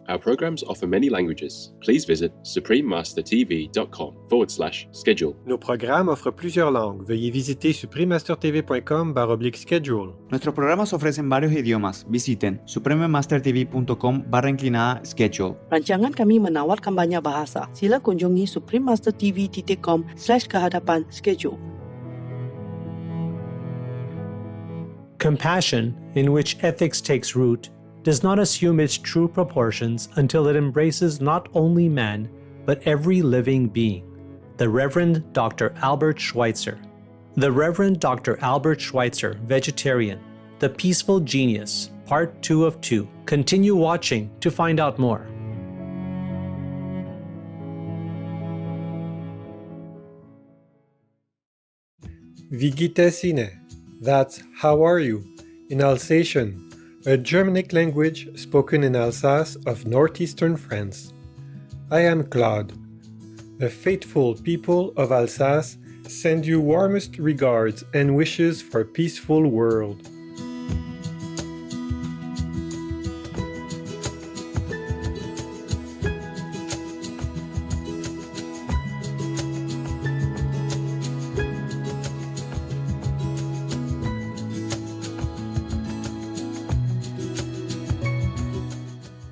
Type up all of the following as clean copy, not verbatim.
Our programs offer many languages. Please visit suprememastertv.com/schedule. Nos programas offrent plusieurs langues. Veuillez visiter suprememastertv.com/schedule. Nuestros programas ofrecen varios idiomas. Visiten suprememastertv.com/schedule. Rancangan kami menawarkan banyak bahasa. Sila kunjungi suprememastertv.com/kehadapan-schedule. Compassion, in which ethics takes root, does not assume its true proportions until it embraces not only man, but every living being. The Reverend Dr. Albert Schweitzer. The Reverend Dr. Albert Schweitzer, Vegetarian, The Peaceful Genius, Part 2 of 2. Continue watching to find out more. Wie geht es Ihnen? That's how are you? In Alsatian, a Germanic language spoken in Alsace of northeastern France. I am Claude. The faithful people of Alsace send you warmest regards and wishes for a peaceful world.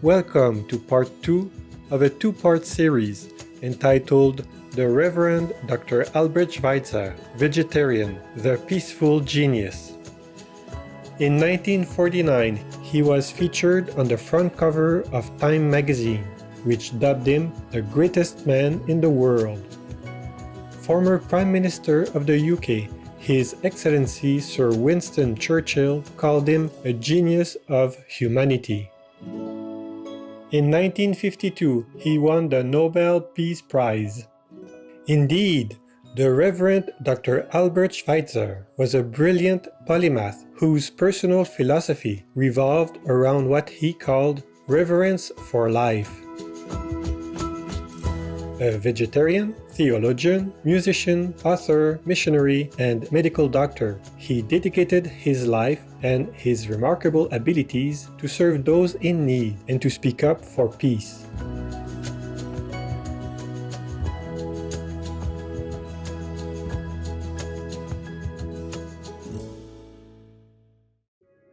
Welcome to part 2 of a two-part series entitled The Reverend Dr. Albert Schweitzer, Vegetarian, The Peaceful Genius. In 1949, he was featured on the front cover of Time magazine, which dubbed him the greatest man in the world. Former Prime Minister of the UK, His Excellency Sir Winston Churchill called him a genius of humanity. In 1952, he won the Nobel Peace Prize. Indeed, the Reverend Dr. Albert Schweitzer was a brilliant polymath whose personal philosophy revolved around what he called reverence for life. A vegetarian, theologian, musician, author, missionary, and medical doctor, he dedicated his life and his remarkable abilities to serve those in need and to speak up for peace.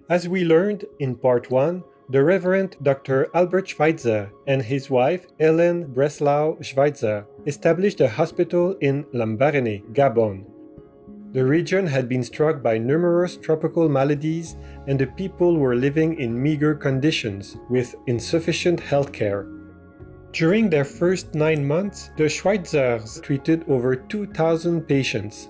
As we learned in part 1, the Reverend Dr. Albert Schweitzer and his wife Hélène Breslau Schweitzer established a hospital in Lambaréné, Gabon. The region had been struck by numerous tropical maladies and the people were living in meager conditions with insufficient health care. During their first 9 months, the Schweitzers treated over 2,000 patients.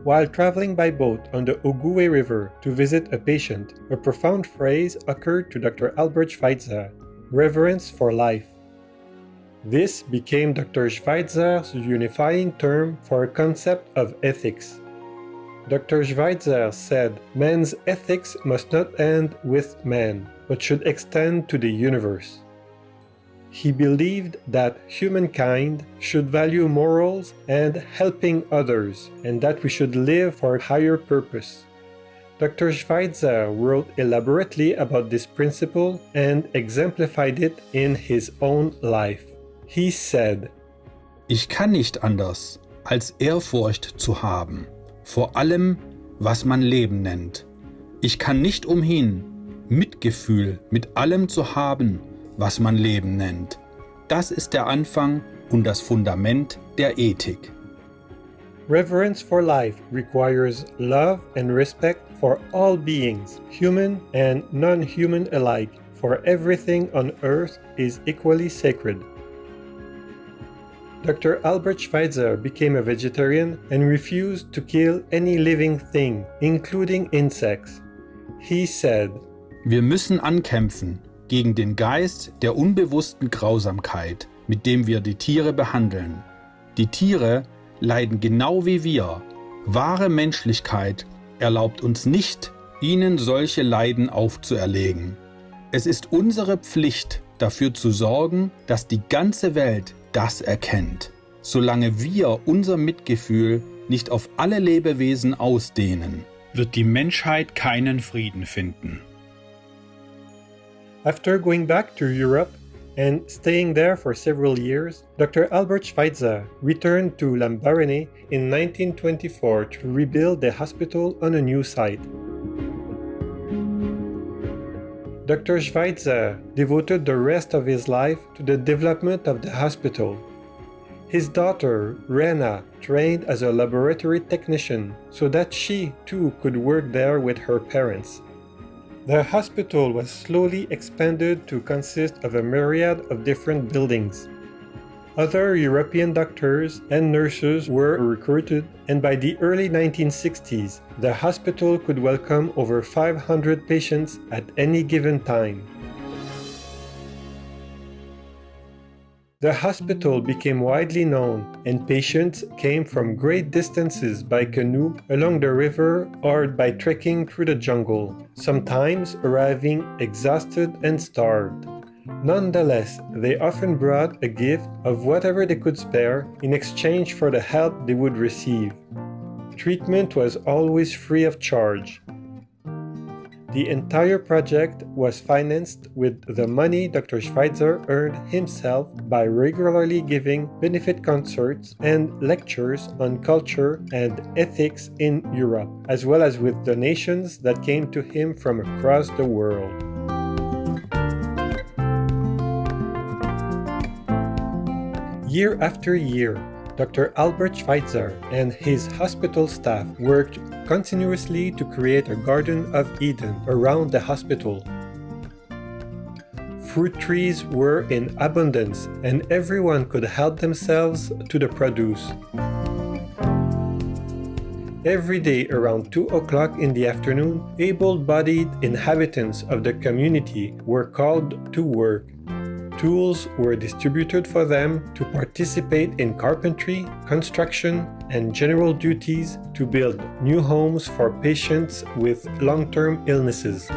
While traveling by boat on the Ogooué River to visit a patient, a profound phrase occurred to Dr. Albert Schweitzer: reverence for life. This became Dr. Schweitzer's unifying term for a concept of ethics. Dr. Schweitzer said, man's ethics must not end with man, but should extend to the universe. He believed that humankind should value morals and helping others, and that we should live for a higher purpose. Dr. Schweitzer wrote elaborately about this principle and exemplified it in his own life. He said, Ich kann nicht anders, als Ehrfurcht zu haben, vor allem, was man Leben nennt. Ich kann nicht umhin, Mitgefühl mit allem zu haben, was man Leben nennt. Das ist der Anfang und das Fundament der Ethik. Reverence for life requires love and respect for all beings, human and non-human alike, for everything on earth is equally sacred. Dr. Albert Schweitzer became a vegetarian and refused to kill any living thing, including insects. He said, Wir müssen ankämpfen gegen den Geist der unbewussten Grausamkeit, mit dem wir die Tiere behandeln. Die Tiere leiden genau wie wir. Wahre Menschlichkeit erlaubt uns nicht, ihnen solche Leiden aufzuerlegen. Es ist unsere Pflicht, dafür zu sorgen, dass die ganze Welt das erkennt. solange wir unser Mitgefühl nicht auf alle Lebewesen ausdehnen, wird die Menschheit keinen Frieden finden. After going back to Europe and staying there for several years, Dr. Albert Schweitzer returned to Lambaréné in 1924 to rebuild the hospital on a new site. Dr. Schweitzer devoted the rest of his life to the development of the hospital. His daughter, Rena, trained as a laboratory technician so that she too could work there with her parents. The hospital was slowly expanded to consist of a myriad of different buildings. Other European doctors and nurses were recruited, and by the early 1960s, the hospital could welcome over 500 patients at any given time. The hospital became widely known, and patients came from great distances by canoe along the river or by trekking through the jungle, sometimes arriving exhausted and starved. Nonetheless, they often brought a gift of whatever they could spare in exchange for the help they would receive. Treatment was always free of charge. The entire project was financed with the money Dr. Schweitzer earned himself by regularly giving benefit concerts and lectures on culture and ethics in Europe, as well as with donations that came to him from across the world. Year after year, Dr. Albert Schweitzer and his hospital staff worked continuously to create a Garden of Eden around the hospital. Fruit trees were in abundance and everyone could help themselves to the produce. Every day around 2 o'clock in the afternoon, able-bodied inhabitants of the community were called to work. Tools were distributed for them to participate in carpentry, construction, and general duties to build new homes for patients with long-term illnesses.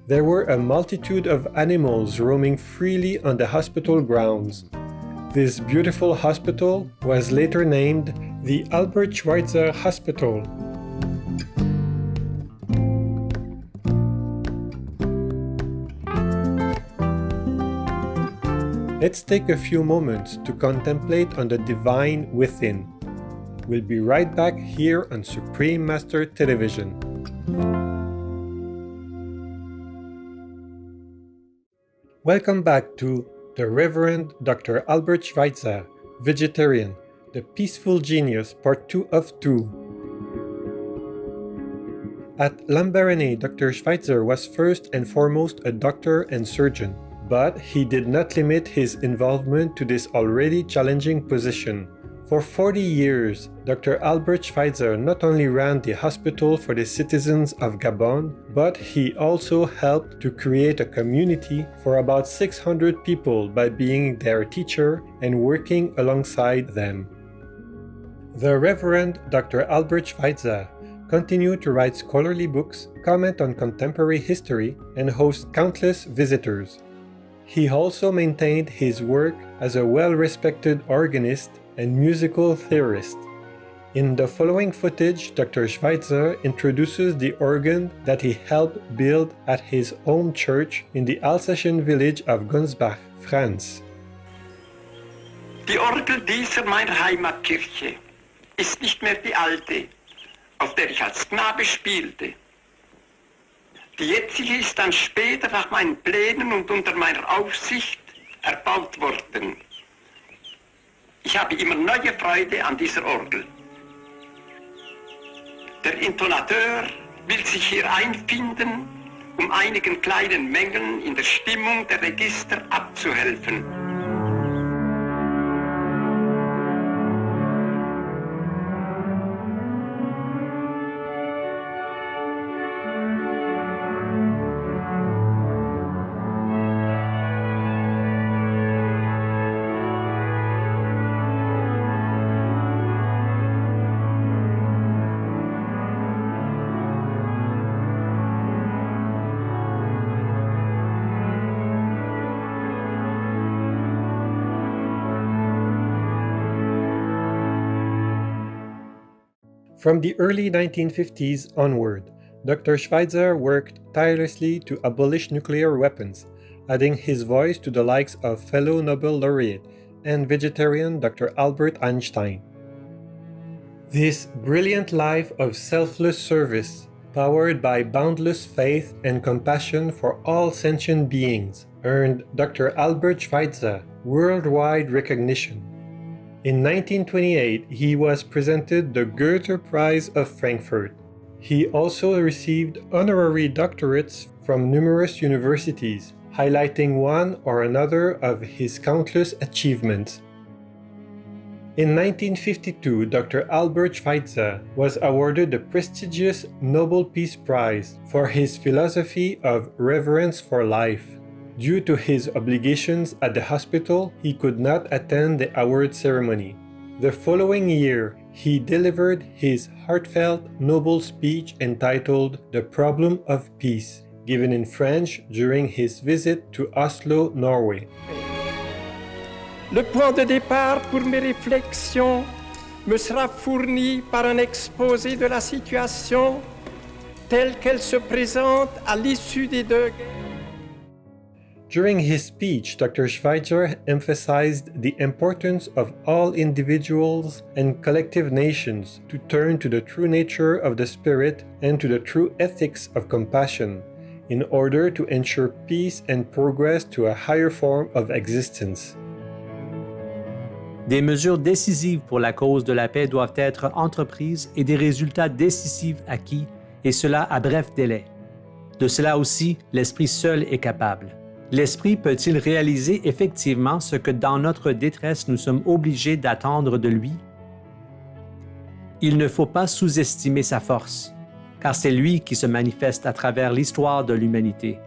There were a multitude of animals roaming freely on the hospital grounds. This beautiful hospital was later named the Albert Schweitzer Hospital. Let's take a few moments to contemplate on the divine within. We'll be right back here on Supreme Master Television. Welcome back to the Reverend Dr. Albert Schweitzer, Vegetarian, The Peaceful Genius, Part 2 of 2. At Lambaréné, Dr. Schweitzer was first and foremost a doctor and surgeon, but he did not limit his involvement to this already challenging position. For 40 years, Dr. Albert Schweitzer not only ran the hospital for the citizens of Gabon, but he also helped to create a community for about 600 people by being their teacher and working alongside them. The Reverend Dr. Albert Schweitzer continued to write scholarly books, comment on contemporary history, and host countless visitors. He also maintained his work as a well-respected organist and musical theorist. In the following footage, Dr. Schweitzer introduces the organ that he helped build at his home church in the Alsatian village of Gonsbach, France. Die Orgel dieser meiner Heimatkirche ist nicht mehr die alte, auf der ich als Knabe spielte. Die jetzige ist dann später nach meinen Plänen und unter meiner Aufsicht erbaut worden. Ich habe immer neue Freude an dieser Orgel. Der Intonateur will sich hier einfinden, um einigen kleinen Mängeln in der Stimmung der Register abzuhelfen. From the early 1950s onward, Dr. Schweitzer worked tirelessly to abolish nuclear weapons, adding his voice to the likes of fellow Nobel laureate and vegetarian Dr. Albert Einstein. This brilliant life of selfless service, powered by boundless faith and compassion for all sentient beings, earned Dr. Albert Schweitzer worldwide recognition. In 1928, he was presented the Goethe Prize of Frankfurt. He also received honorary doctorates from numerous universities, highlighting one or another of his countless achievements. In 1952, Dr. Albert Schweitzer was awarded the prestigious Nobel Peace Prize for his philosophy of reverence for life. Due to his obligations at the hospital, he could not attend the award ceremony. The following year, he delivered his heartfelt Nobel speech entitled The Problem of Peace, given in French during his visit to Oslo, Norway. Le point de départ pour mes réflexions me sera fourni par un exposé de la situation telle qu'elle se présente à l'issue des deux guerres. During his speech, Dr. Schweitzer emphasized the importance of all individuals and collective nations to turn to the true nature of the spirit and to the true ethics of compassion in order to ensure peace and progress to a higher form of existence. Des mesures décisives pour la cause de la paix doivent être entreprises et des résultats décisifs acquis, et cela à bref délai. De cela aussi, l'Esprit seul est capable. L'Esprit peut-il réaliser effectivement ce que dans notre détresse nous sommes obligés d'attendre de lui? Il ne faut pas sous-estimer sa force, car c'est lui qui se manifeste à travers l'histoire de l'humanité.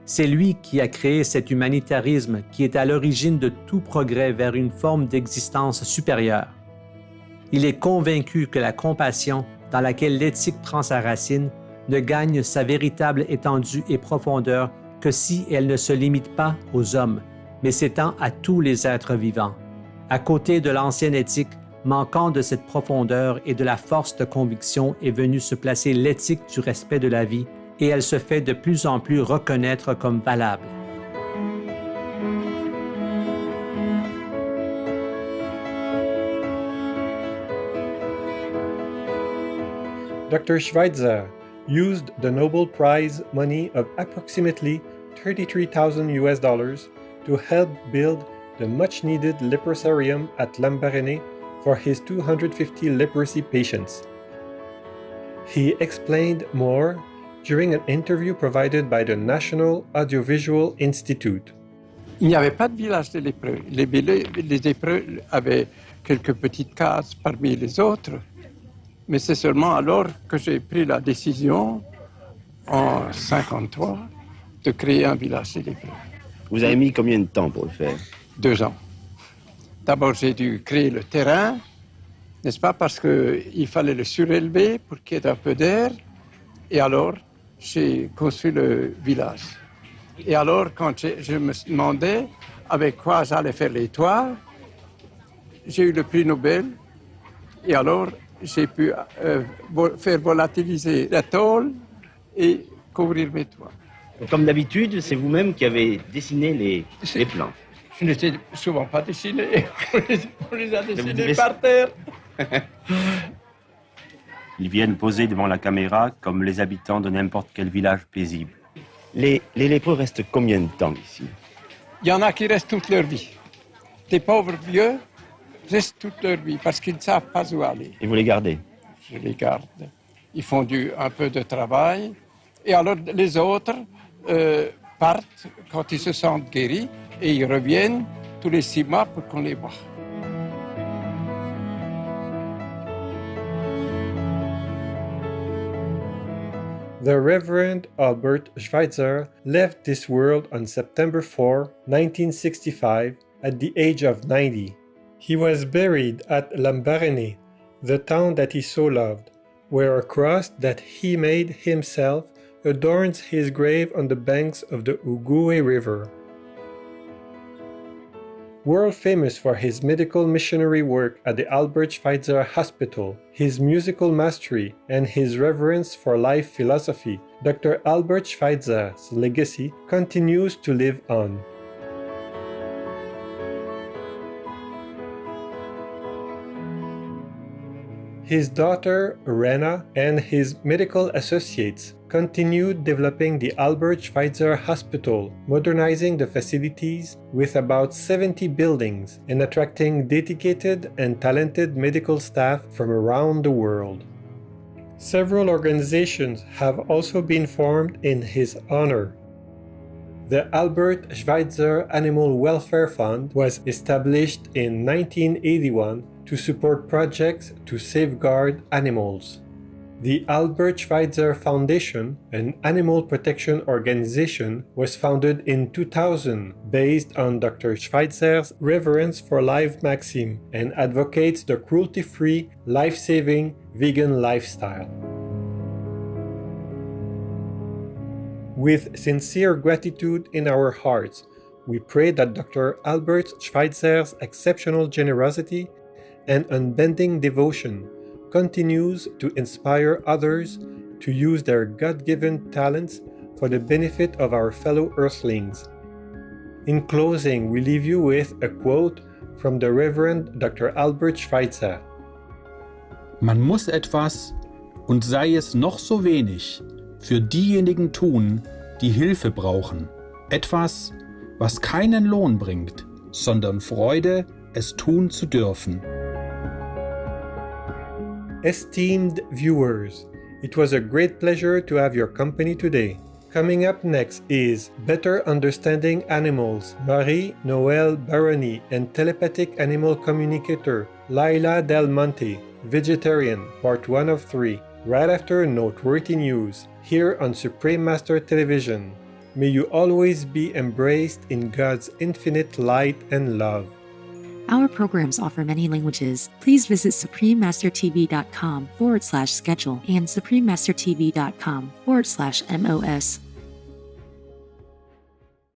C'est lui qui a créé cet humanitarisme qui est à l'origine de tout progrès vers une forme d'existence supérieure. Il est convaincu que la compassion, dans laquelle l'éthique prend sa racine, ne gagne sa véritable étendue et profondeur que si elle ne se limite pas aux hommes, mais s'étend à tous les êtres vivants. À côté de l'ancienne éthique, manquant de cette profondeur et de la force de conviction est venue se placer l'éthique du respect de la vie, et elle se fait de plus en plus reconnaître comme valable. Dr. Schweitzer used the Nobel Prize money of approximately $33,000 to help build the much-needed leprosarium at Lambaréné for his 250 leprosy patients. He explained more during an interview provided by the National Audiovisual Institute. Il n'y avait pas de village de lépreux. Les lépreux avaient quelques petites cases parmi les autres, mais c'est seulement alors que j'ai pris la décision, en 1953, de créer un village de lépreux. Vous avez mis combien de temps pour le faire? 2 ans. D'abord, j'ai dû créer le terrain, n'est-ce pas, parce qu'il fallait le surélever pour qu'il y ait un peu d'air, et alors j'ai construit le village. Et alors, quand je me demandais avec quoi j'allais faire les toits, j'ai eu le prix Nobel, et alors j'ai pu faire volatiliser la tôle et couvrir mes toits. Comme d'habitude, c'est vous-même qui avez dessiné les plans. Je n'étais souvent pas dessiné, on les a dessinés par terre. Ils viennent poser devant la caméra comme les habitants de n'importe quel village paisible. Les lépreux restent combien de temps ici? Il y en a qui restent toute leur vie. Des pauvres vieux restent toute leur vie parce qu'ils ne savent pas où aller. Et vous les gardez? Je les garde. Ils font un peu de travail. Et alors les autres partent quand ils se sentent guéris et ils reviennent tous les 6 mois pour qu'on les voie. The Reverend Albert Schweitzer left this world on September 4, 1965, at the age of 90. He was buried at Lambaréné, the town that he so loved, where a cross that he made himself adorns his grave on the banks of the Uguay River. World famous for his medical missionary work at the Albert Schweitzer Hospital, his musical mastery, and his reverence for life philosophy, Dr. Albert Schweitzer's legacy continues to live on. His daughter, Rena, and his medical associates continued developing the Albert Schweitzer Hospital, modernizing the facilities with about 70 buildings and attracting dedicated and talented medical staff from around the world. Several organizations have also been formed in his honor. The Albert Schweitzer Animal Welfare Fund was established in 1981 to support projects to safeguard animals. The Albert Schweitzer Foundation, an animal protection organization, was founded in 2000 based on Dr. Schweitzer's reverence for life maxim and advocates the cruelty-free, life-saving vegan lifestyle. With sincere gratitude in our hearts, we pray that Dr. Albert Schweitzer's exceptional generosity and unbending devotion continues to inspire others to use their God-given talents for the benefit of our fellow earthlings. In closing, we leave you with a quote from the Reverend Dr. Albert Schweitzer. Man muss etwas, und sei es noch so wenig, für diejenigen tun, die Hilfe brauchen. Etwas, was keinen Lohn bringt, sondern Freude, es tun zu dürfen. Esteemed viewers, it was a great pleasure to have your company today. Coming up next is Better Understanding Animals, Marie-Noëlle Baroni and telepathic animal communicator Laila Del Monte, vegetarian, part 1 of 3, right after noteworthy news, here on Supreme Master Television. May you always be embraced in God's infinite light and love. Our programs offer many languages. Please visit suprememastertv.com/schedule and suprememastertv.com/MOS.